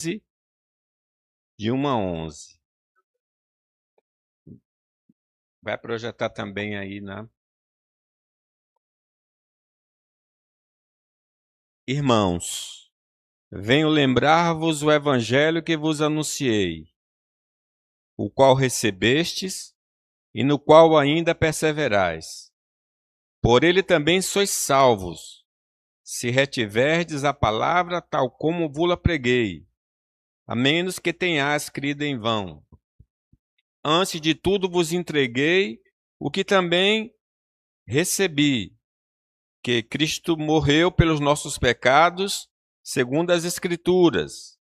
de 1 a 11. Vai projetar também aí, né? Irmãos, venho lembrar-vos o evangelho que vos anunciei, o qual recebestes e no qual ainda perseverais. Por ele também sois salvos, se retiverdes a palavra tal como vos-la preguei, a menos que tenhais crido em vão. Antes de tudo vos entreguei o que também recebi, que Cristo morreu pelos nossos pecados, segundo as Escrituras,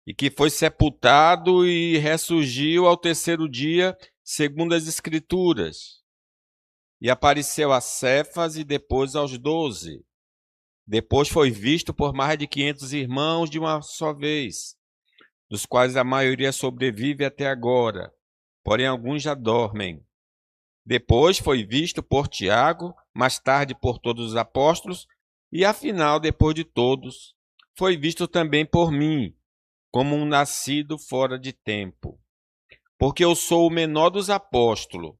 e que foi sepultado e ressurgiu ao terceiro dia, segundo as Escrituras, e apareceu a Cefas e depois aos 12. Depois foi visto por mais de 500 irmãos de uma só vez, dos quais a maioria sobrevive até agora, porém alguns já dormem. Depois foi visto por Tiago, mais tarde por todos os apóstolos, e afinal, depois de todos, foi visto também por mim, como um nascido fora de tempo. Porque eu sou o menor dos apóstolos,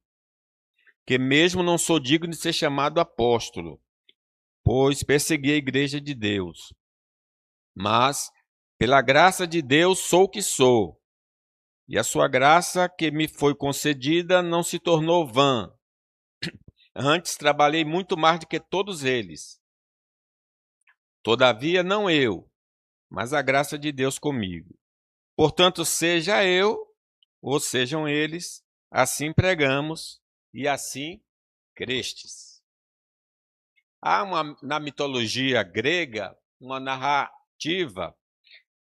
que mesmo não sou digno de ser chamado apóstolo, pois persegui a igreja de Deus. Mas, pela graça de Deus, sou o que sou, e a sua graça que me foi concedida não se tornou vã. Antes trabalhei muito mais do que todos eles. Todavia, não eu, mas a graça de Deus comigo. Portanto, seja eu, ou sejam eles, assim pregamos e assim crestes. Há na mitologia grega uma narrativa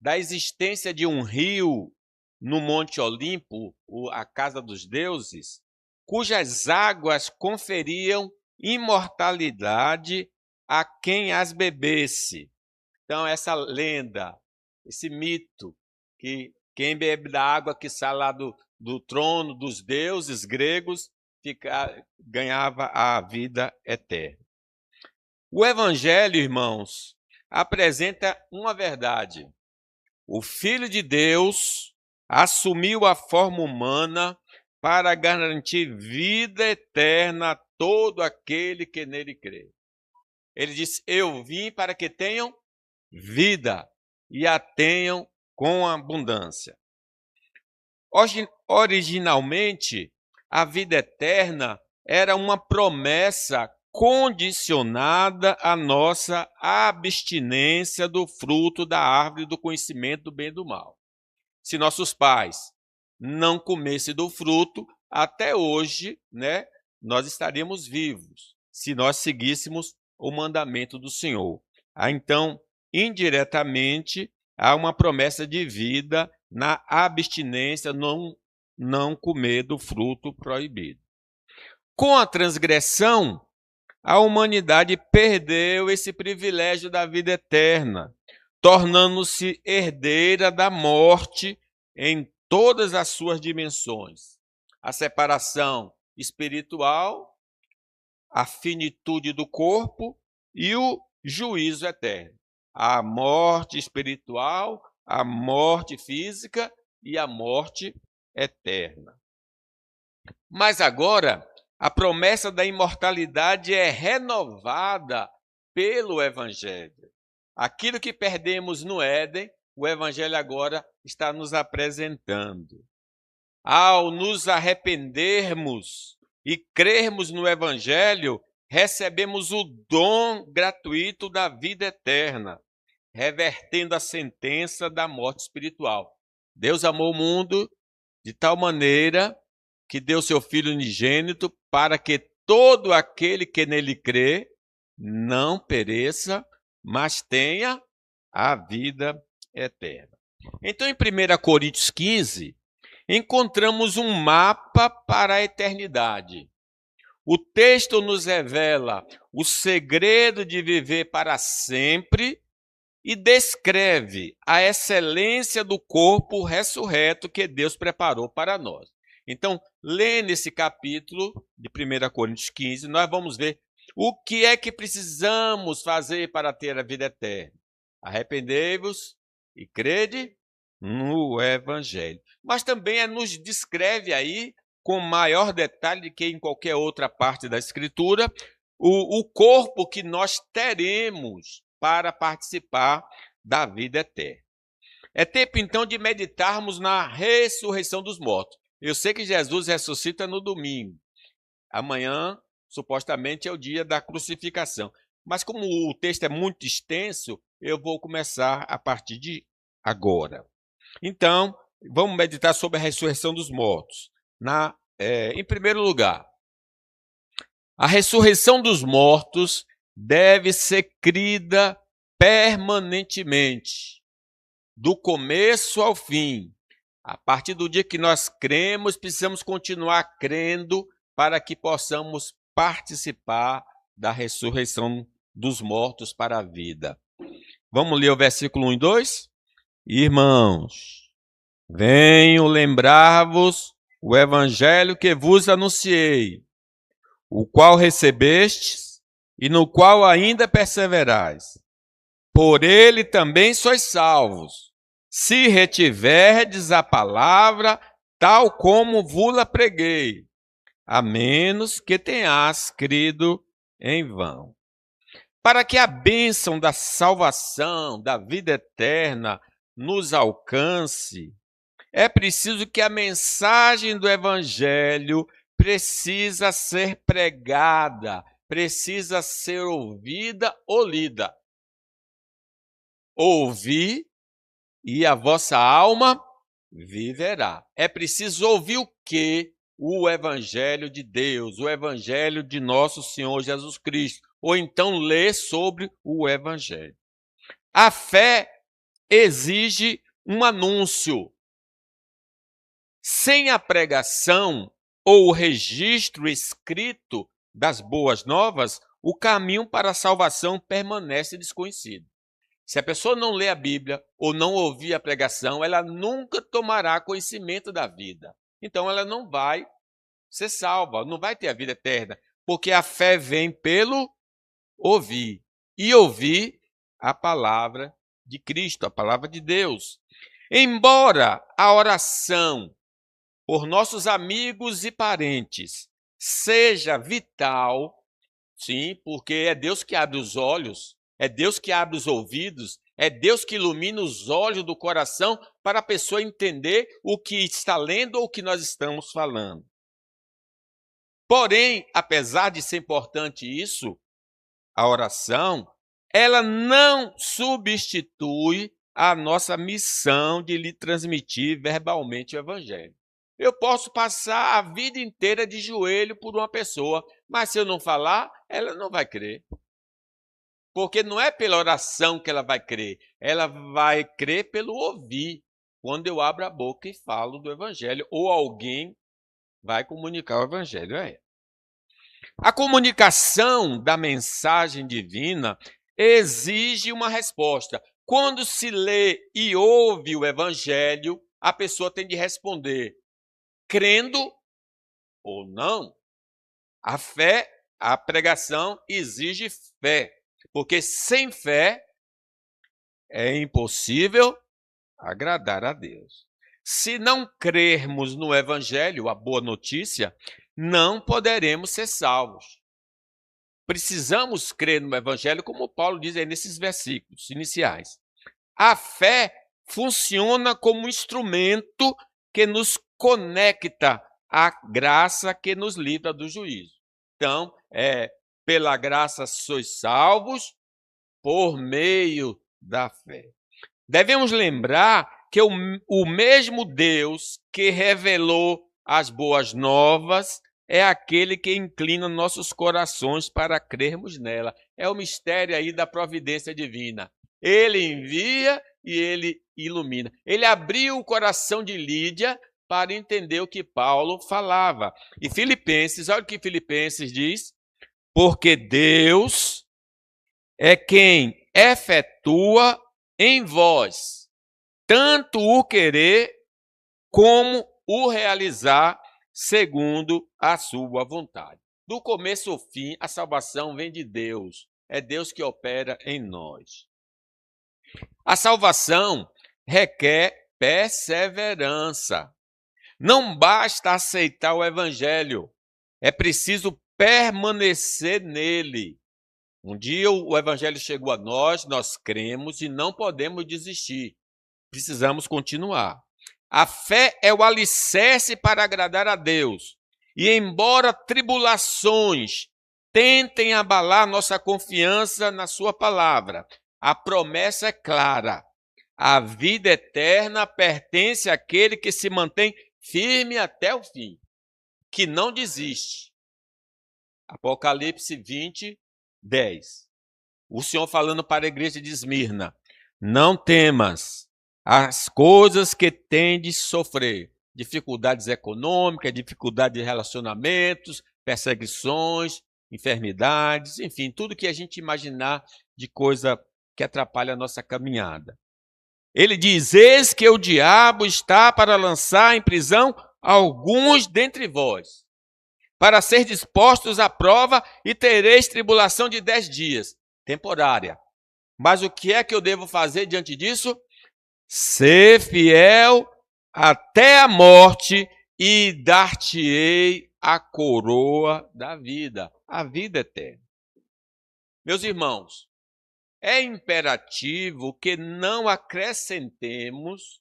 da existência de um rio no Monte Olimpo, a casa dos deuses, cujas águas conferiam imortalidade a quem as bebesse. Então, essa lenda, esse mito, que quem bebe da água que sai lá do trono dos deuses gregos ganhava a vida eterna. O Evangelho, irmãos, apresenta uma verdade. O Filho de Deus assumiu a forma humana para garantir vida eterna a todo aquele que nele crê. Ele disse: eu vim para que tenham vida e a tenham com abundância. Originalmente, a vida eterna era uma promessa condicionada à nossa abstinência do fruto da árvore do conhecimento do bem e do mal. Se nossos pais não comessem do fruto, até hoje, né, nós estaríamos vivos, se nós seguíssemos o mandamento do Senhor. Então, indiretamente, há uma promessa de vida na abstinência, não comer do fruto proibido. Com a transgressão, a humanidade perdeu esse privilégio da vida eterna, tornando-se herdeira da morte em todas as suas dimensões. A separação espiritual, a finitude do corpo e o juízo eterno. A morte espiritual, a morte física e a morte eterna. Mas agora, a promessa da imortalidade é renovada pelo Evangelho. Aquilo que perdemos no Éden, o Evangelho agora está nos apresentando. Ao nos arrependermos e crermos no Evangelho, recebemos o dom gratuito da vida eterna, revertendo a sentença da morte espiritual. Deus amou o mundo de tal maneira que deu seu Filho unigênito para que todo aquele que nele crê não pereça, mas tenha a vida eterna. Então, em 1 Coríntios 15, encontramos um mapa para a eternidade. O texto nos revela o segredo de viver para sempre e descreve a excelência do corpo ressurreto que Deus preparou para nós. Então, lendo esse capítulo de 1 Coríntios 15, nós vamos ver o que é que precisamos fazer para ter a vida eterna. Arrependei-vos e crede no Evangelho. Mas também nos descreve aí, com maior detalhe que em qualquer outra parte da Escritura, o corpo que nós teremos para participar da vida eterna. É tempo, então, de meditarmos na ressurreição dos mortos. Eu sei que Jesus ressuscita no domingo. Amanhã, supostamente, é o dia da crucificação. Mas como o texto é muito extenso, eu vou começar a partir de agora. Então, vamos meditar sobre a ressurreição dos mortos. Em primeiro lugar, a ressurreição dos mortos deve ser crida permanentemente, do começo ao fim. A partir do dia que nós cremos, precisamos continuar crendo para que possamos participar da ressurreição dos mortos para a vida. Vamos ler o versículo 1 e 2? Irmãos, venho lembrar-vos o evangelho que vos anunciei, o qual recebestes e no qual ainda perseverais. Por ele também sois salvos, se retiverdes a palavra tal como vos-la preguei, a menos que tenhas crido em vão. Para que a bênção da salvação, da vida eterna, nos alcance, é preciso que a mensagem do Evangelho precisa ser pregada, precisa ser ouvida ou lida. Ouvi e a vossa alma viverá. É preciso ouvir o quê? O Evangelho de Deus, o Evangelho de nosso Senhor Jesus Cristo, ou então ler sobre o Evangelho. A fé exige um anúncio. Sem a pregação ou o registro escrito das boas novas, o caminho para a salvação permanece desconhecido. Se a pessoa não lê a Bíblia ou não ouvir a pregação, ela nunca tomará conhecimento da vida. Então ela não vai ser salva, não vai ter a vida eterna, porque a fé vem pelo ouvir. E ouvir a palavra de Cristo, a palavra de Deus. Embora a oração por nossos amigos e parentes seja vital, sim, porque é Deus que abre os olhos, é Deus que abre os ouvidos, é Deus que ilumina os olhos do coração para a pessoa entender o que está lendo ou o que nós estamos falando. Porém, apesar de ser importante isso, a oração, ela não substitui a nossa missão de lhe transmitir verbalmente o Evangelho. Eu posso passar a vida inteira de joelho por uma pessoa, mas se eu não falar, ela não vai crer. Porque não é pela oração que ela vai crer, ela vai crer pelo ouvir, quando eu abro a boca e falo do Evangelho, ou alguém vai comunicar o Evangelho a ela. A comunicação da mensagem divina exige uma resposta. Quando se lê e ouve o Evangelho, a pessoa tem de responder crendo ou não. A fé, a pregação exige fé, porque sem fé é impossível agradar a Deus. Se não crermos no Evangelho, a boa notícia, não poderemos ser salvos. Precisamos crer no Evangelho, como Paulo diz aí nesses versículos iniciais. A fé funciona como um instrumento que nos conecta à graça que nos livra do juízo. Então, pela graça sois salvos por meio da fé. Devemos lembrar que o mesmo Deus que revelou as boas novas é aquele que inclina nossos corações para crermos nela. É o mistério aí da providência divina. Ele envia e ele ilumina. Ele abriu o coração de Lídia para entender o que Paulo falava. E Filipenses, olha o que Filipenses diz. Porque Deus é quem efetua em vós tanto o querer como o realizar segundo a sua vontade. Do começo ao fim, a salvação vem de Deus. É Deus que opera em nós. A salvação requer perseverança. Não basta aceitar o evangelho, é preciso permanecer nele. Um dia o evangelho chegou a nós cremos e não podemos desistir. Precisamos continuar. A fé é o alicerce para agradar a Deus. E embora tribulações tentem abalar nossa confiança na sua palavra, a promessa é clara. A vida eterna pertence àquele que se mantém firme até o fim, que não desiste. Apocalipse 20, 10. O Senhor falando para a igreja de Esmirna: não temas as coisas que tendes de sofrer, dificuldades econômicas, dificuldades de relacionamentos, perseguições, enfermidades, enfim, tudo que a gente imaginar de coisa que atrapalha a nossa caminhada. Ele diz: eis que o diabo está para lançar em prisão alguns dentre vós, para ser dispostos à prova, e tereis tribulação de 10 dias, temporária. Mas o que é que eu devo fazer diante disso? Ser fiel até a morte, e dar-te-ei a coroa da vida, a vida eterna. Meus irmãos, é imperativo que não acrescentemos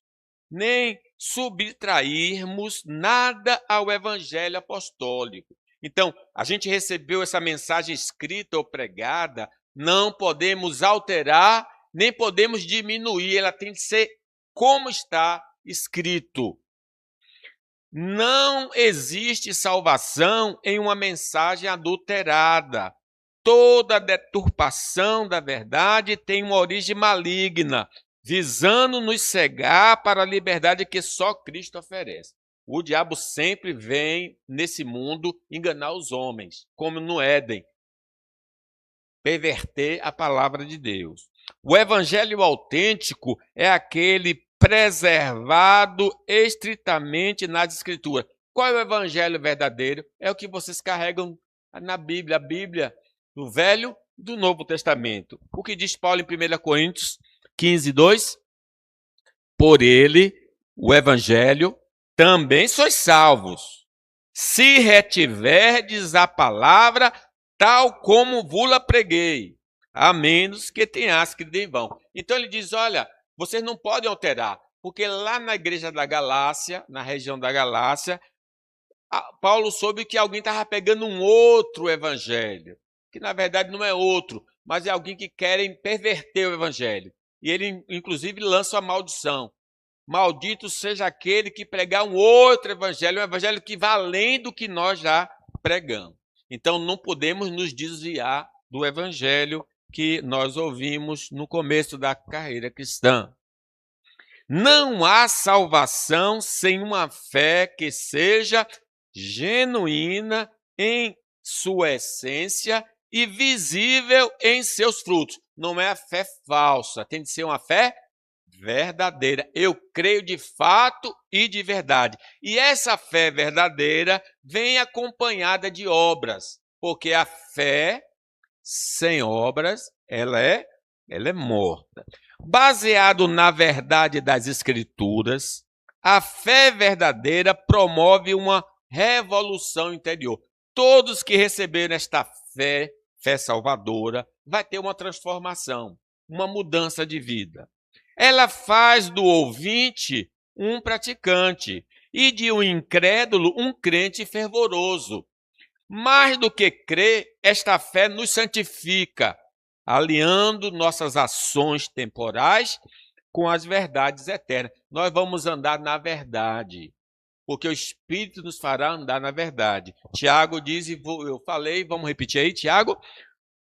nem subtrairmos nada ao evangelho apostólico. Então, a gente recebeu essa mensagem escrita ou pregada, não podemos alterar, nem podemos diminuir, ela tem que ser como está escrito. Não existe salvação em uma mensagem adulterada. Toda deturpação da verdade tem uma origem maligna, visando nos cegar para a liberdade que só Cristo oferece. O diabo sempre vem nesse mundo enganar os homens, como no Éden, perverter a palavra de Deus. O evangelho autêntico é aquele preservado estritamente nas Escrituras. Qual é o evangelho verdadeiro? É o que vocês carregam na Bíblia, a Bíblia do Velho e do Novo Testamento. O que diz Paulo em 1 Coríntios 15, 2? Por ele, o evangelho, também sois salvos, se retiverdes a palavra tal como vos-la preguei, a menos que tenhas crido em vão. Então ele diz, olha, vocês não podem alterar, porque lá na igreja da Galácia, na região da Galácia, Paulo soube que alguém estava pegando um outro evangelho, que na verdade não é outro, mas é alguém que querem perverter o evangelho. E ele, inclusive, lança a maldição. Maldito seja aquele que pregar um outro evangelho, um evangelho que vai além do que nós já pregamos. Então, não podemos nos desviar do evangelho que nós ouvimos no começo da carreira cristã. Não há salvação sem uma fé que seja genuína em sua essência e visível em seus frutos. Não é a fé falsa, tem de ser uma fé verdadeira. Eu creio de fato e de verdade. E essa fé verdadeira vem acompanhada de obras, porque a fé sem obras, ela é morta. Baseado na verdade das Escrituras, a fé verdadeira promove uma revolução interior. Todos que receberam esta fé salvadora, vai ter uma transformação, uma mudança de vida. Ela faz do ouvinte um praticante e de um incrédulo um crente fervoroso. Mais do que crer, esta fé nos santifica, alinhando nossas ações temporais com as verdades eternas. Nós vamos andar na verdade, porque o Espírito nos fará andar na verdade. Tiago diz, e eu falei, vamos repetir aí, Tiago?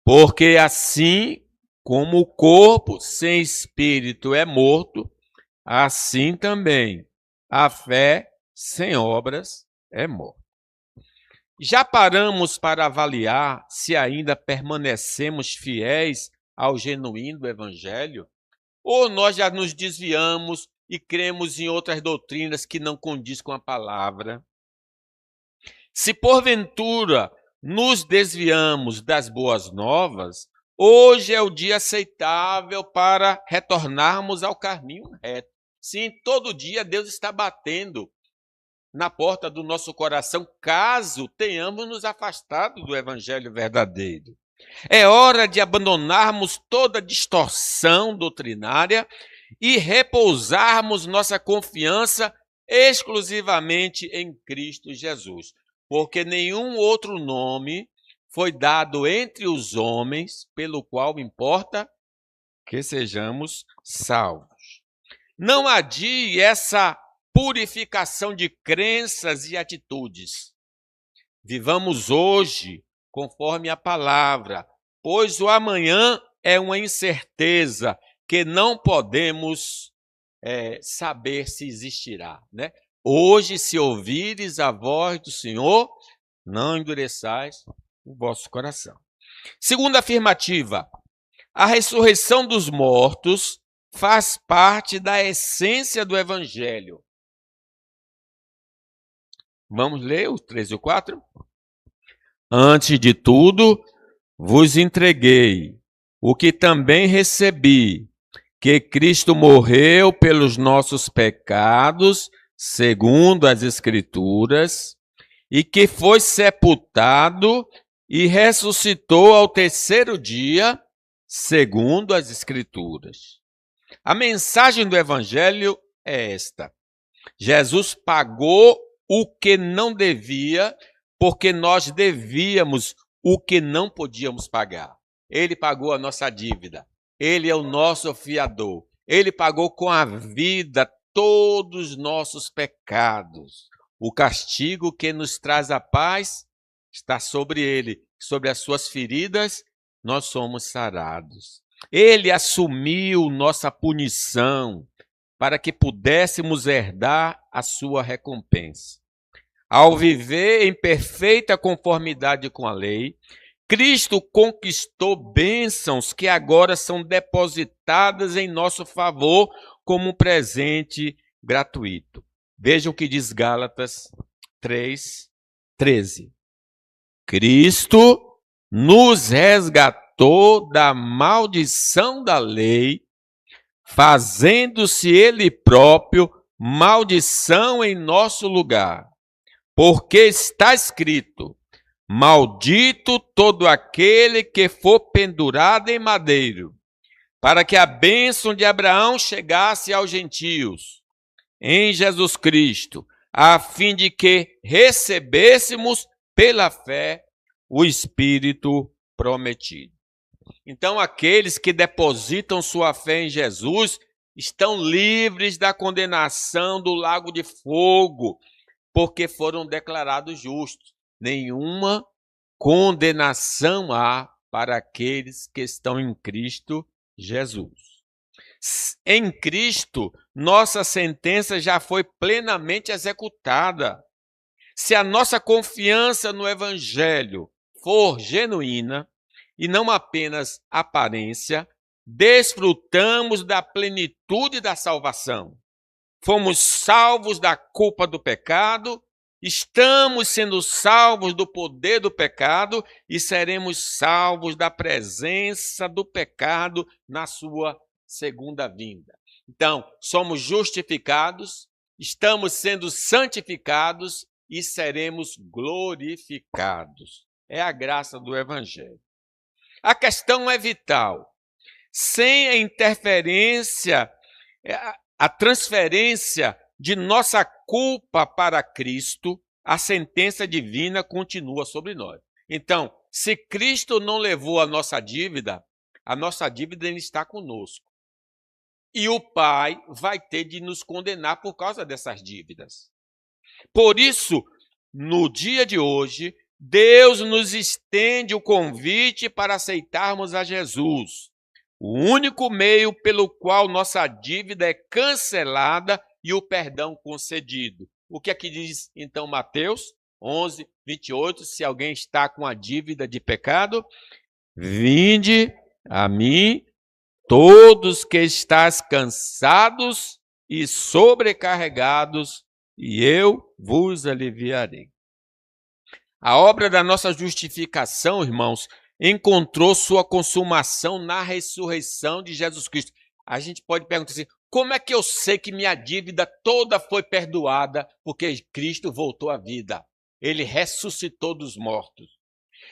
Porque assim como o corpo sem espírito é morto, assim também a fé sem obras é morta. Já paramos para avaliar se ainda permanecemos fiéis ao genuíno Evangelho? Ou nós já nos desviamos e cremos em outras doutrinas que não condiz com a palavra? Se porventura nos desviamos das boas novas, hoje é o dia aceitável para retornarmos ao caminho reto. Sim, todo dia Deus está batendo na porta do nosso coração, caso tenhamos nos afastado do evangelho verdadeiro. É hora de abandonarmos toda distorção doutrinária e repousarmos nossa confiança exclusivamente em Cristo Jesus, porque nenhum outro nome foi dado entre os homens pelo qual importa que sejamos salvos. Não adie essa purificação de crenças e atitudes. Vivamos hoje conforme a palavra, pois o amanhã é uma incerteza que não podemos saber se existirá, né? Hoje, se ouvires a voz do Senhor, não endureçais o vosso coração. Segunda afirmativa, a ressurreição dos mortos faz parte da essência do Evangelho. Vamos ler o 3 e o 4? Antes de tudo, vos entreguei o que também recebi, que Cristo morreu pelos nossos pecados, segundo as Escrituras, e que foi sepultado e ressuscitou ao terceiro dia, segundo as Escrituras. A mensagem do Evangelho é esta: Jesus pagou o que não devia, porque nós devíamos o que não podíamos pagar. Ele pagou a nossa dívida. Ele é o nosso fiador. Ele pagou com a vida todos os nossos pecados. O castigo que nos traz a paz está sobre ele. Sobre as suas feridas, nós somos sarados. Ele assumiu nossa punição para que pudéssemos herdar a sua recompensa. Ao viver em perfeita conformidade com a lei, Cristo conquistou bênçãos que agora são depositadas em nosso favor como um presente gratuito. Veja o que diz Gálatas 3:13. Cristo nos resgatou da maldição da lei, fazendo-se Ele próprio maldição em nosso lugar. Porque está escrito: maldito todo aquele que for pendurado em madeiro, para que a bênção de Abraão chegasse aos gentios, em Jesus Cristo, a fim de que recebêssemos pela fé o Espírito prometido. Então, aqueles que depositam sua fé em Jesus estão livres da condenação do lago de fogo, porque foram declarados justos. Nenhuma condenação há para aqueles que estão em Cristo Jesus. Em Cristo, nossa sentença já foi plenamente executada. Se a nossa confiança no Evangelho for genuína e não apenas aparência, desfrutamos da plenitude da salvação. Fomos salvos da culpa do pecado, estamos sendo salvos do poder do pecado e seremos salvos da presença do pecado na sua segunda vinda. Então, somos justificados, estamos sendo santificados e seremos glorificados. É a graça do Evangelho. A questão é vital. Sem a interferência, a transferência de nossa culpa para Cristo, a sentença divina continua sobre nós. Então, se Cristo não levou a nossa dívida ainda está conosco. E o Pai vai ter de nos condenar por causa dessas dívidas. Por isso, no dia de hoje, Deus nos estende o convite para aceitarmos a Jesus, o único meio pelo qual nossa dívida é cancelada e o perdão concedido. O que aqui diz, então, Mateus 11:28, se alguém está com a dívida de pecado, vinde a mim, todos que estáis cansados e sobrecarregados, e eu vos aliviarei. A obra da nossa justificação, irmãos, encontrou sua consumação na ressurreição de Jesus Cristo. A gente pode perguntar assim, Como é que eu sei que minha dívida toda foi perdoada? Porque Cristo voltou à vida. Ele ressuscitou dos mortos.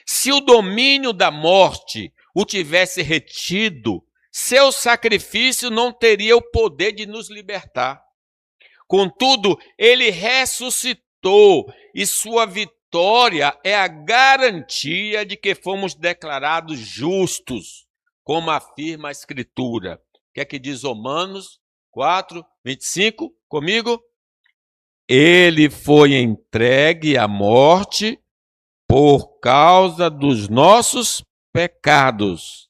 Se o domínio da morte o tivesse retido, seu sacrifício não teria o poder de nos libertar. Contudo, ele ressuscitou e sua vitória é a garantia de que fomos declarados justos, como afirma a Escritura. O que é que diz Romanos 4, 25? Comigo? Ele foi entregue à morte por causa dos nossos pecados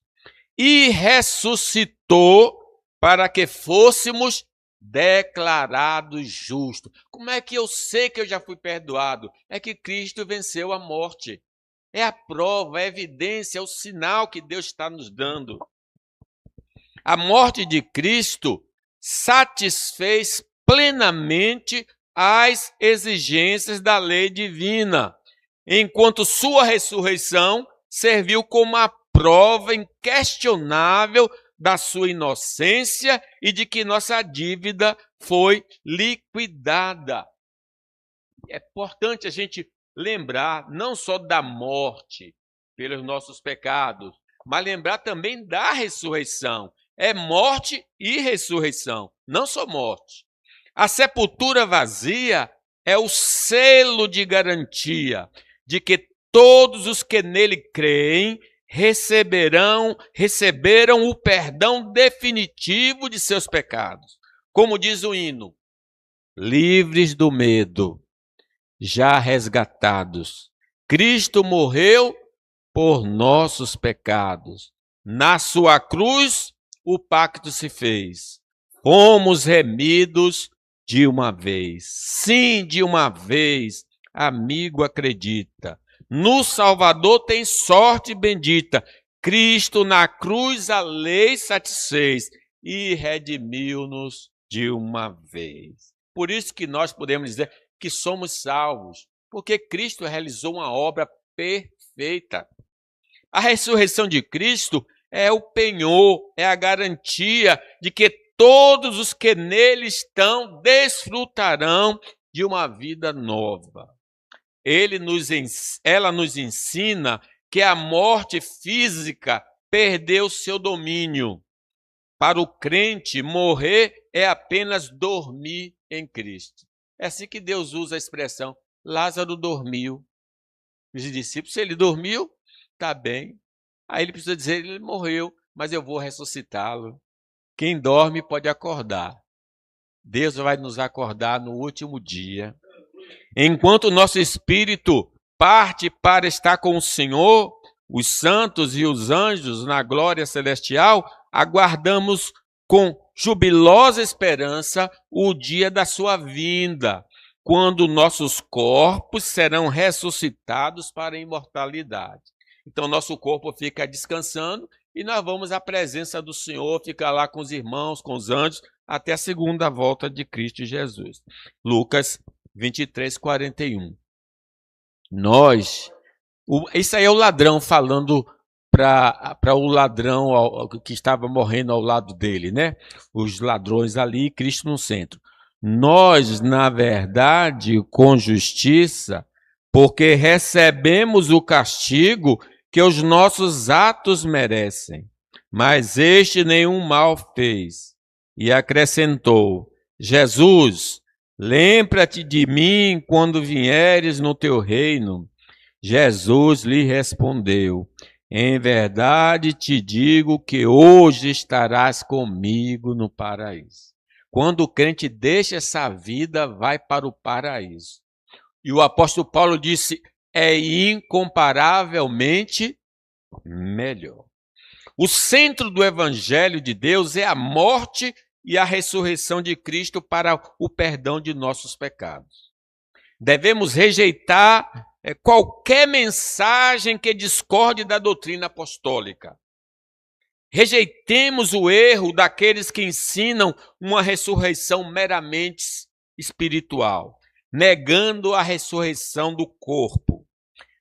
e ressuscitou para que fôssemos declarados justos. Como é que eu sei que eu já fui perdoado? É que Cristo venceu a morte. É a prova, a evidência, é o sinal que Deus está nos dando. A morte de Cristo satisfez plenamente as exigências da lei divina, enquanto sua ressurreição serviu como a prova inquestionável da sua inocência e de que nossa dívida foi liquidada. É importante a gente lembrar não só da morte pelos nossos pecados, mas lembrar também da ressurreição. É morte e ressurreição, não só morte. A sepultura vazia é o selo de garantia de que todos os que nele creem receberam o perdão definitivo de seus pecados. Como diz o hino, livres do medo, já resgatados. Cristo morreu por nossos pecados. Na sua cruz, o pacto se fez. Fomos remidos de uma vez. Sim, de uma vez. Amigo, acredita. No Salvador tem sorte bendita. Cristo na cruz a lei satisfez e redimiu-nos de uma vez. Por isso que nós podemos dizer que somos salvos, porque Cristo realizou uma obra perfeita. A ressurreição de Cristo é o penhor, é a garantia de que todos os que nele estão desfrutarão de uma vida nova. Ela nos ensina que a morte física perdeu seu domínio. Para o crente, morrer é apenas dormir em Cristo. É assim que Deus usa a expressão, Lázaro dormiu. Os discípulos, se ele dormiu, está bem. Aí ele precisa dizer, ele morreu, mas eu vou ressuscitá-lo. Quem dorme pode acordar. Deus vai nos acordar no último dia. Enquanto o nosso espírito parte para estar com o Senhor, os santos e os anjos na glória celestial, aguardamos com jubilosa esperança o dia da sua vinda, quando nossos corpos serão ressuscitados para a imortalidade. Então, nosso corpo fica descansando e nós vamos à presença do Senhor, ficar lá com os irmãos, com os anjos, até a segunda volta de Cristo Jesus. Lucas 23, 41. Isso aí é o ladrão falando para o ladrão que estava morrendo ao lado dele, né? Os ladrões ali, Cristo no centro. Nós, na verdade, com justiça, porque recebemos o castigo que os nossos atos merecem. Mas este nenhum mal fez. E acrescentou, Jesus, lembra-te de mim quando vieres no teu reino. Jesus lhe respondeu, em verdade te digo que hoje estarás comigo no paraíso. Quando o crente deixa essa vida, vai para o paraíso. E o apóstolo Paulo disse, é incomparavelmente melhor. O centro do evangelho de Deus é a morte e a ressurreição de Cristo para o perdão de nossos pecados. Devemos rejeitar qualquer mensagem que discorde da doutrina apostólica. Rejeitemos o erro daqueles que ensinam uma ressurreição meramente espiritual, negando a ressurreição do corpo.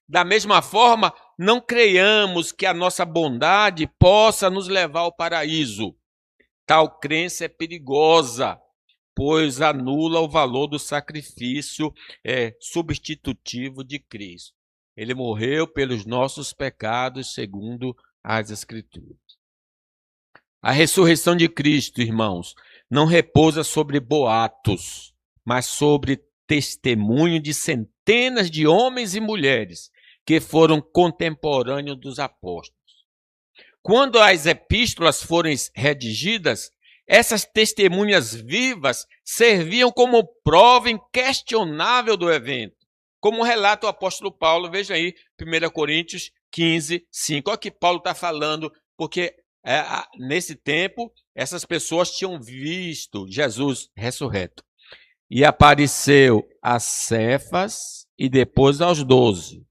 Da mesma forma, não creiamos que a nossa bondade possa nos levar ao paraíso. Tal crença é perigosa, pois anula o valor do sacrifício substitutivo de Cristo. Ele morreu pelos nossos pecados, segundo as Escrituras. A ressurreição de Cristo, irmãos, não repousa sobre boatos, mas sobre testemunho de centenas de homens e mulheres que foram contemporâneos dos apóstolos. Quando as epístolas foram redigidas, essas testemunhas vivas serviam como prova inquestionável do evento. Como relata o apóstolo Paulo, veja aí, 1 Coríntios 15, 5. Olha o que Paulo está falando, porque nesse tempo, essas pessoas tinham visto Jesus ressurreto. E apareceu a Cefas e depois aos 12.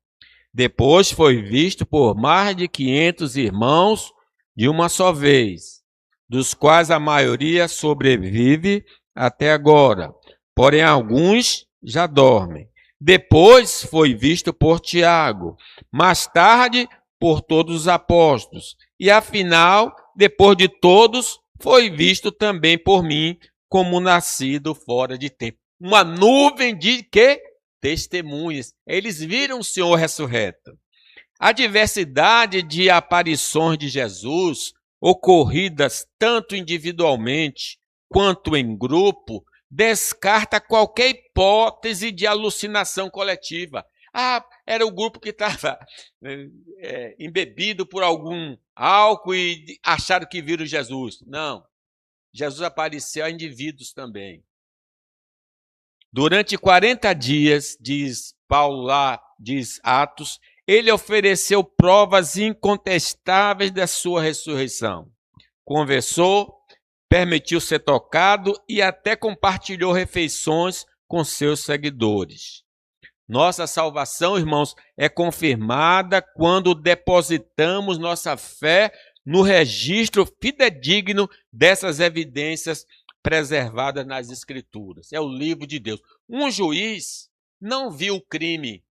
Depois foi visto por mais de 500 irmãos de uma só vez, dos quais a maioria sobrevive até agora, porém alguns já dormem. Depois foi visto por Tiago, mais tarde por todos os apóstolos, e afinal, depois de todos, foi visto também por mim, como nascido fora de tempo. Uma nuvem de quê? Testemunhas. Eles viram o Senhor ressurreto. A diversidade de aparições de Jesus, ocorridas tanto individualmente quanto em grupo, descarta qualquer hipótese de alucinação coletiva. Era o grupo que estava embebido por algum álcool e acharam que viram Jesus. Não. Jesus apareceu a indivíduos também. Durante 40 dias, diz Paulo lá, diz Atos, ele ofereceu provas incontestáveis da sua ressurreição. Conversou, permitiu ser tocado e até compartilhou refeições com seus seguidores. Nossa salvação, irmãos, é confirmada quando depositamos nossa fé no registro fidedigno dessas evidências preservadas nas Escrituras. É o livro de Deus. Um juiz não viu o crime.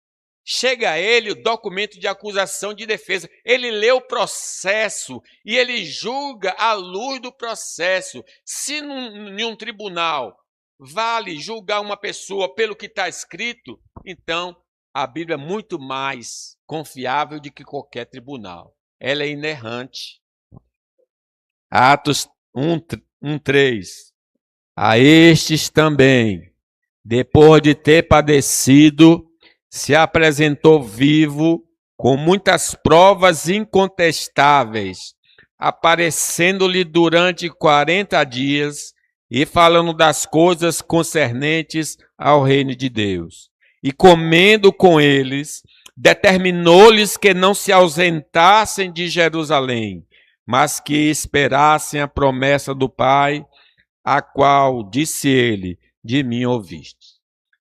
Chega a ele o documento de acusação de defesa. Ele lê o processo e ele julga à luz do processo. Se em um tribunal vale julgar uma pessoa pelo que está escrito, então a Bíblia é muito mais confiável do que qualquer tribunal. Ela é inerrante. Atos 1:3. A estes também, depois de ter padecido, se apresentou vivo com muitas provas incontestáveis, aparecendo-lhe durante 40 dias e falando das coisas concernentes ao reino de Deus. E comendo com eles, determinou-lhes que não se ausentassem de Jerusalém, mas que esperassem a promessa do Pai, a qual, disse ele, de mim ouviste.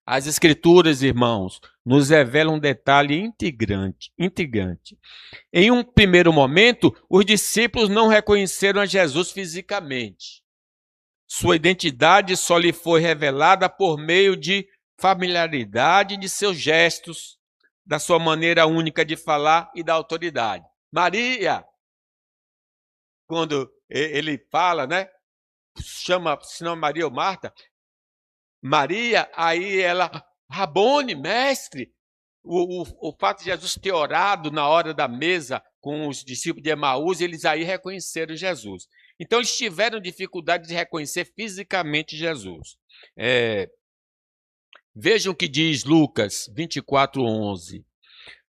As Escrituras, irmãos, nos revelam um detalhe intrigante. Em um primeiro momento, os discípulos não reconheceram a Jesus fisicamente. Sua identidade só lhe foi revelada por meio de familiaridade de seus gestos, da sua maneira única de falar e da autoridade. Maria, quando ele fala, né? Chama, se não Maria ou Marta, Maria, aí ela, Rabone, mestre. O fato de Jesus ter orado na hora da mesa com os discípulos de Emaús, eles aí reconheceram Jesus. Então, eles tiveram dificuldade de reconhecer fisicamente Jesus. Vejam o que diz Lucas 24:11.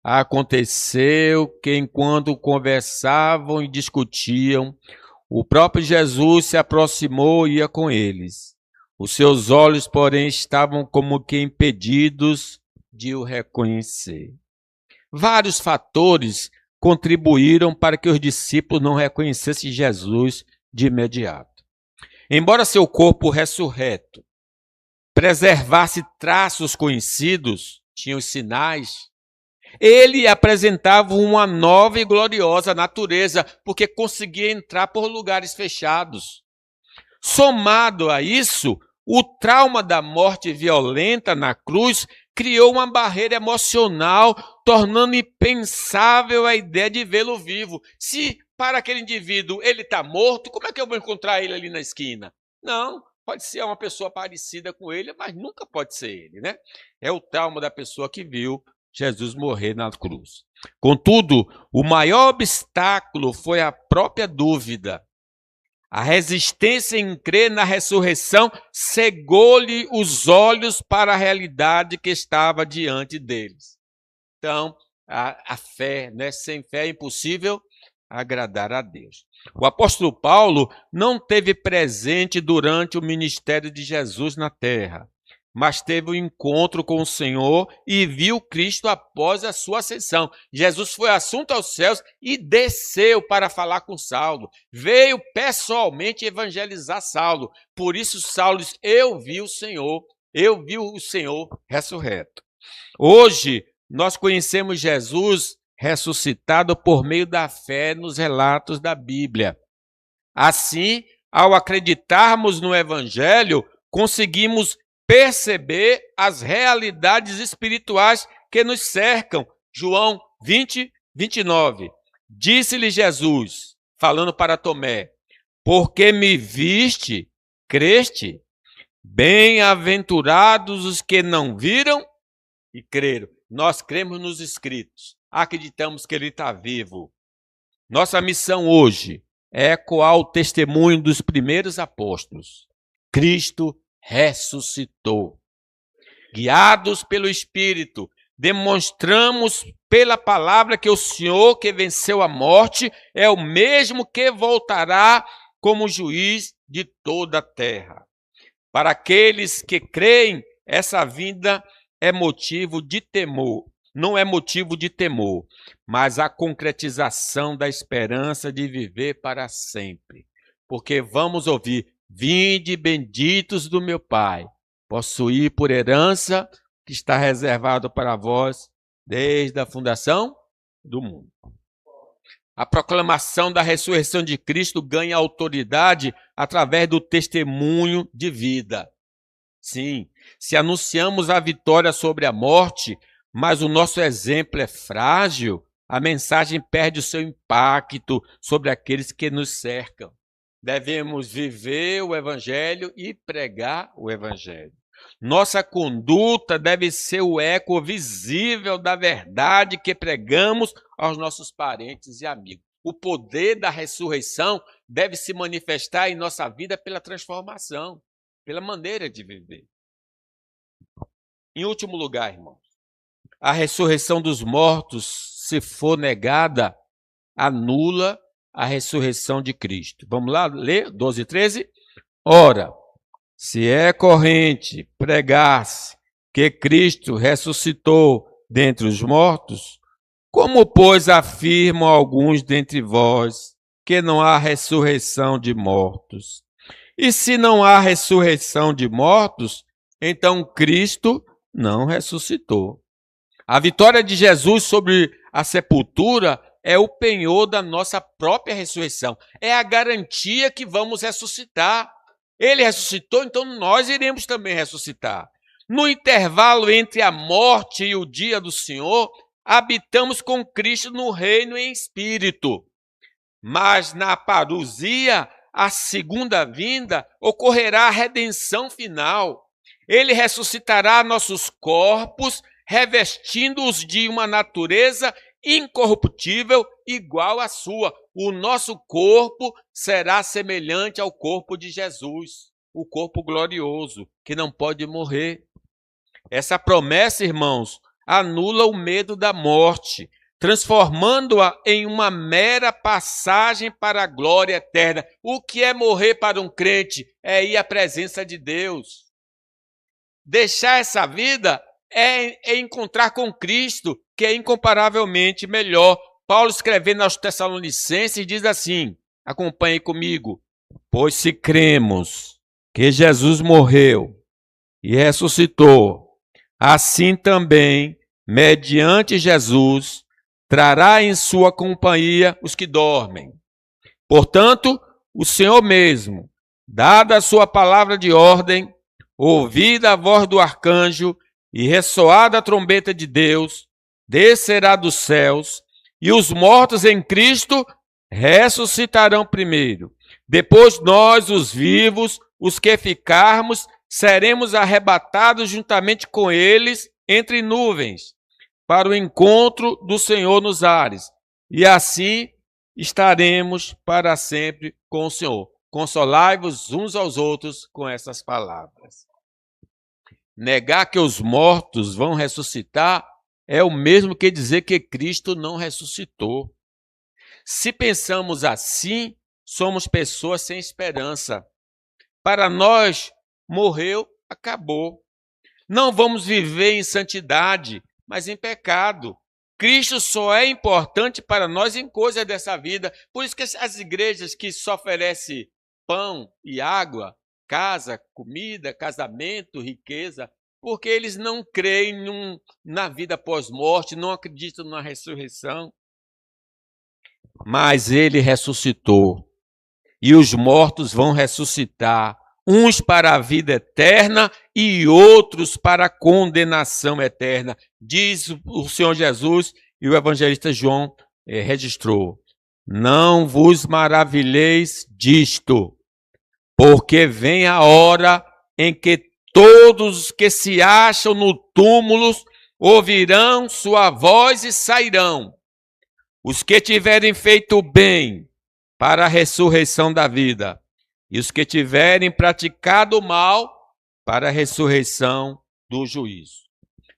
Aconteceu que, enquanto conversavam e discutiam, o próprio Jesus se aproximou e ia com eles. Os seus olhos, porém, estavam como que impedidos de o reconhecer. Vários fatores contribuíram para que os discípulos não reconhecessem Jesus de imediato. Embora seu corpo ressurreto preservasse traços conhecidos, tinha os sinais, ele apresentava uma nova e gloriosa natureza, porque conseguia entrar por lugares fechados. Somado a isso, o trauma da morte violenta na cruz criou uma barreira emocional, tornando impensável a ideia de vê-lo vivo. Se para aquele indivíduo, ele está morto, como é que eu vou encontrar ele ali na esquina? Não, pode ser uma pessoa parecida com ele, mas nunca pode ser ele, né? É o trauma da pessoa que viu Jesus morrer na cruz. Contudo, o maior obstáculo foi a própria dúvida. A resistência em crer na ressurreição cegou-lhe os olhos para a realidade que estava diante deles. Então, a fé, né? Sem fé é impossível agradar a Deus. O apóstolo Paulo não teve presente durante o ministério de Jesus na terra, mas teve um encontro com o Senhor e viu Cristo após a sua ascensão. Jesus foi assunto aos céus e desceu para falar com Saulo. Veio pessoalmente evangelizar Saulo. Por isso Saulo diz, eu vi o Senhor ressurreto. Hoje, nós conhecemos Jesus ressuscitado por meio da fé nos relatos da Bíblia. Assim, ao acreditarmos no Evangelho, conseguimos perceber as realidades espirituais que nos cercam. João 20, 29. Disse-lhe Jesus, falando para Tomé, porque me viste, creste? Bem-aventurados os que não viram e creram. Nós cremos nos escritos, acreditamos que ele está vivo. Nossa missão hoje é ecoar o testemunho dos primeiros apóstolos. Cristo ressuscitou. Guiados pelo Espírito, demonstramos pela palavra que o Senhor que venceu a morte é o mesmo que voltará como juiz de toda a terra. Para aqueles que creem, essa vinda é motivo de temor. Não é motivo de temor, mas a concretização da esperança de viver para sempre. Porque vamos ouvir, vinde benditos do meu Pai, possuir por herança que está reservado para vós desde a fundação do mundo. A proclamação da ressurreição de Cristo ganha autoridade através do testemunho de vida. Sim, se anunciamos a vitória sobre a morte, mas o nosso exemplo é frágil, a mensagem perde o seu impacto sobre aqueles que nos cercam. Devemos viver o Evangelho e pregar o Evangelho. Nossa conduta deve ser o eco visível da verdade que pregamos aos nossos parentes e amigos. O poder da ressurreição deve se manifestar em nossa vida pela transformação, pela maneira de viver. Em último lugar, irmãos, a ressurreição dos mortos, se for negada, anula a ressurreição de Cristo. Vamos lá ler 12 e 13? Ora, se é corrente pregar-se que Cristo ressuscitou dentre os mortos, como, pois, afirmam alguns dentre vós que não há ressurreição de mortos? E se não há ressurreição de mortos, então Cristo não ressuscitou. A vitória de Jesus sobre a sepultura é o penhor da nossa própria ressurreição. É a garantia que vamos ressuscitar. Ele ressuscitou, então nós iremos também ressuscitar. No intervalo entre a morte e o dia do Senhor, habitamos com Cristo no reino em espírito. Mas na parousia, a segunda vinda, ocorrerá a redenção final. Ele ressuscitará nossos corpos, revestindo-os de uma natureza incorruptível igual à sua. O nosso corpo será semelhante ao corpo de Jesus, o corpo glorioso, que não pode morrer. Essa promessa, irmãos, anula o medo da morte, transformando-a em uma mera passagem para a glória eterna. O que é morrer para um crente? É ir à presença de Deus. Deixar essa vida é encontrar com Cristo, que é incomparavelmente melhor. Paulo, escrevendo aos Tessalonicenses, diz assim, acompanhe comigo: pois se cremos que Jesus morreu e ressuscitou, assim também, mediante Jesus, trará em sua companhia os que dormem. Portanto, o Senhor mesmo, dada a sua palavra de ordem, ouvida a voz do arcanjo e ressoada a trombeta de Deus, descerá dos céus, e os mortos em Cristo ressuscitarão primeiro. Depois nós, os vivos, os que ficarmos, seremos arrebatados juntamente com eles entre nuvens, para o encontro do Senhor nos ares. E assim estaremos para sempre com o Senhor. Consolai-vos uns aos outros com essas palavras. Negar que os mortos vão ressuscitar é o mesmo que dizer que Cristo não ressuscitou. Se pensamos assim, somos pessoas sem esperança. Para nós, morreu, acabou. Não vamos viver em santidade, mas em pecado. Cristo só é importante para nós em coisas dessa vida. Por isso que as igrejas que só oferecem pão e água, casa, comida, casamento, riqueza, porque eles não creem na vida pós-morte, não acreditam na ressurreição. Mas ele ressuscitou, e os mortos vão ressuscitar, uns para a vida eterna e outros para a condenação eterna, diz o Senhor Jesus, e o evangelista João registrou. Não vos maravilheis disto, porque vem a hora em que todos os que se acham no túmulo ouvirão sua voz e sairão. Os que tiverem feito bem para a ressurreição da vida, e os que tiverem praticado o mal para a ressurreição do juízo.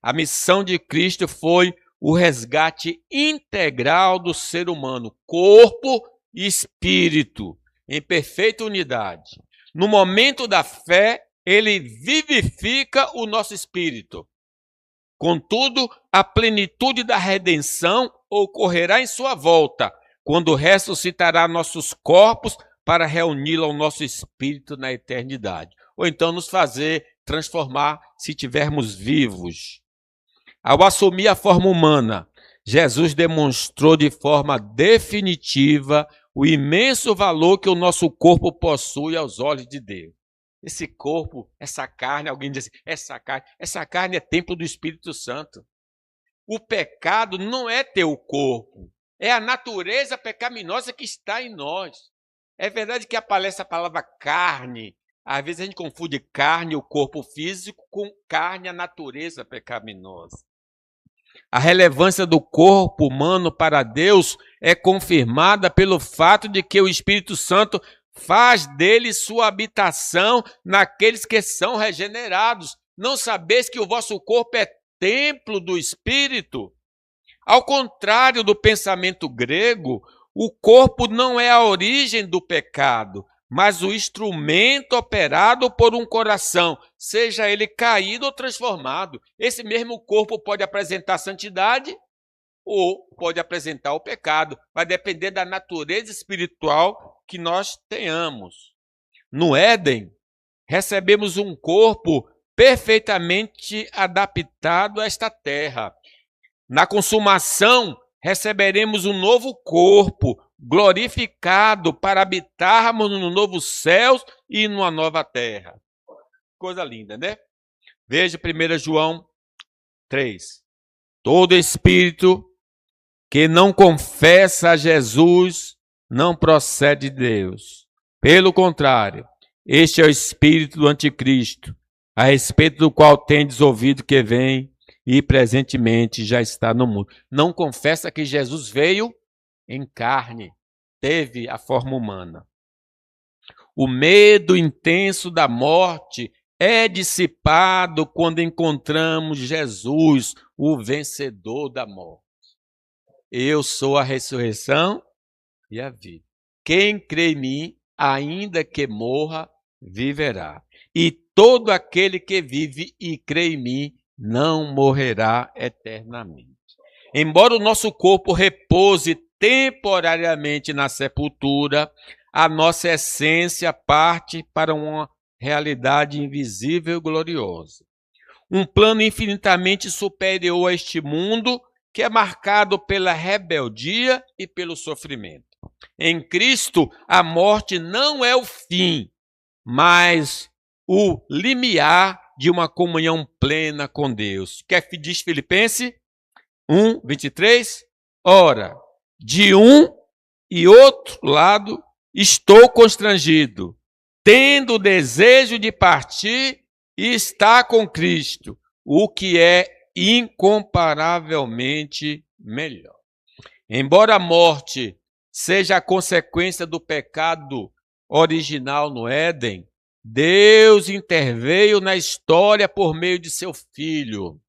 A missão de Cristo foi o resgate integral do ser humano, corpo e espírito, em perfeita unidade. No momento da fé, ele vivifica o nosso espírito. Contudo, a plenitude da redenção ocorrerá em sua volta, quando ressuscitará nossos corpos para reuni-lo ao nosso espírito na eternidade. Ou então nos fazer transformar se estivermos vivos. Ao assumir a forma humana, Jesus demonstrou de forma definitiva o imenso valor que o nosso corpo possui aos olhos de Deus. Esse corpo, essa carne, alguém diz assim, essa carne é templo do Espírito Santo. O pecado não é teu corpo, é a natureza pecaminosa que está em nós. É verdade que aparece a palavra carne. Às vezes a gente confunde carne, o corpo físico, com carne, a natureza pecaminosa. A relevância do corpo humano para Deus é confirmada pelo fato de que o Espírito Santo faz dele sua habitação naqueles que são regenerados. Não sabeis que o vosso corpo é templo do Espírito? Ao contrário do pensamento grego, o corpo não é a origem do pecado, mas o instrumento operado por um coração, seja ele caído ou transformado. Esse mesmo corpo pode apresentar santidade ou pode apresentar o pecado. Vai depender da natureza espiritual que nós tenhamos. No Éden, recebemos um corpo perfeitamente adaptado a esta terra. Na consumação, receberemos um novo corpo, glorificado, para habitarmos no novo céu e numa nova terra. Coisa linda, né? Veja 1 João 3. Todo espírito que não confessa a Jesus não procede de Deus. Pelo contrário, este é o espírito do anticristo, a respeito do qual tendes ouvido que vem e presentemente já está no mundo. Não confessa que Jesus veio em carne, teve a forma humana. O medo intenso da morte é dissipado quando encontramos Jesus, o vencedor da morte. Eu sou a ressurreição e a vida. Quem crê em mim, ainda que morra, viverá. E todo aquele que vive e crê em mim, não morrerá eternamente. Embora o nosso corpo repouse temporariamente na sepultura, a nossa essência parte para uma realidade invisível e gloriosa. Um plano infinitamente superior a este mundo, que é marcado pela rebeldia e pelo sofrimento. Em Cristo, a morte não é o fim, mas o limiar de uma comunhão plena com Deus. Que diz Filipenses 1:23? Ora, de um e outro lado, estou constrangido, tendo o desejo de partir e estar com Cristo, o que é incomparavelmente melhor. Embora a morte seja a consequência do pecado original no Éden, Deus interveio na história por meio de seu Filho.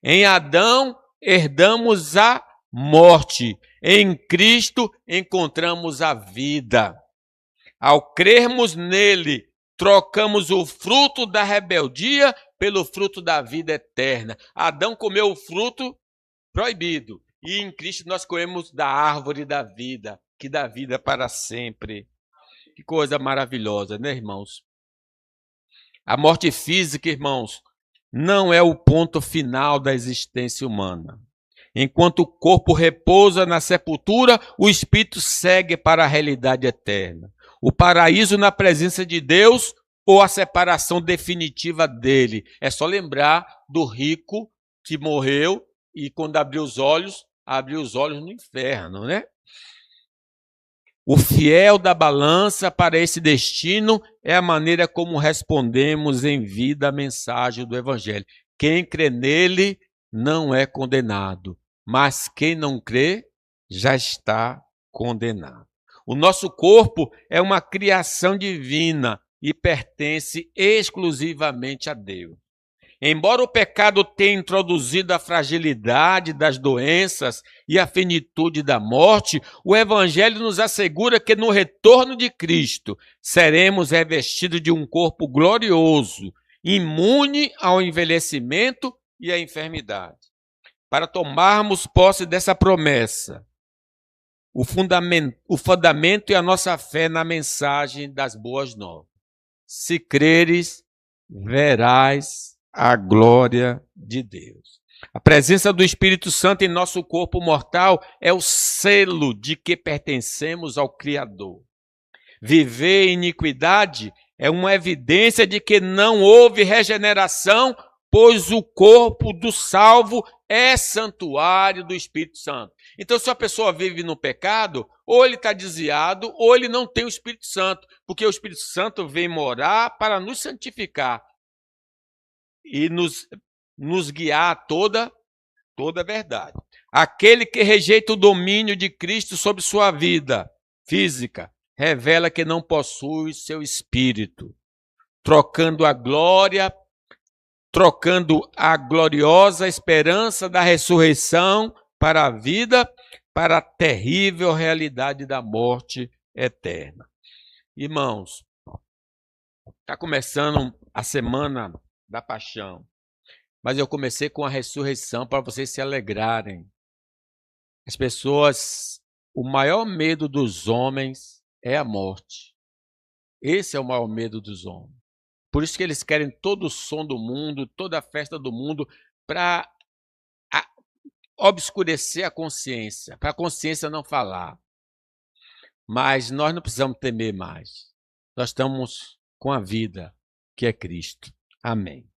Em Adão, herdamos a morte. Em Cristo, encontramos a vida. Ao crermos nele, trocamos o fruto da rebeldia pelo fruto da vida eterna. Adão comeu o fruto proibido. E em Cristo nós comemos da árvore da vida, que dá vida para sempre. Que coisa maravilhosa, né, irmãos? A morte física, irmãos, não é o ponto final da existência humana. Enquanto o corpo repousa na sepultura, o espírito segue para a realidade eterna. O paraíso na presença de Deus ou a separação definitiva dele. É só lembrar do rico que morreu e quando abriu os olhos no inferno, né? O fiel da balança para esse destino é a maneira como respondemos em vida à mensagem do Evangelho. Quem crê nele não é condenado, mas quem não crê já está condenado. O nosso corpo é uma criação divina e pertence exclusivamente a Deus. Embora o pecado tenha introduzido a fragilidade das doenças e a finitude da morte, o Evangelho nos assegura que no retorno de Cristo seremos revestidos de um corpo glorioso, imune ao envelhecimento e à enfermidade. Para tomarmos posse dessa promessa, o fundamento é a nossa fé na mensagem das boas novas. Se creres, verás a glória de Deus. A presença do Espírito Santo em nosso corpo mortal é o selo de que pertencemos ao Criador. Viver em iniquidade é uma evidência de que não houve regeneração, pois o corpo do salvo é santuário do Espírito Santo. Então, se a pessoa vive no pecado, ou ele está desviado, ou ele não tem o Espírito Santo, porque o Espírito Santo vem morar para nos santificar e nos guiar a toda a verdade. Aquele que rejeita o domínio de Cristo sobre sua vida física, revela que não possui seu espírito, trocando a gloriosa esperança da ressurreição para a vida, para a terrível realidade da morte eterna. Irmãos, está começando a semana da paixão, mas eu comecei com a ressurreição para vocês se alegrarem. As pessoas, o maior medo dos homens é a morte. Esse é o maior medo dos homens. Por isso que eles querem todo o som do mundo, toda a festa do mundo, para obscurecer a consciência, para a consciência não falar. Mas nós não precisamos temer mais. Nós estamos com a vida, que é Cristo. Amém.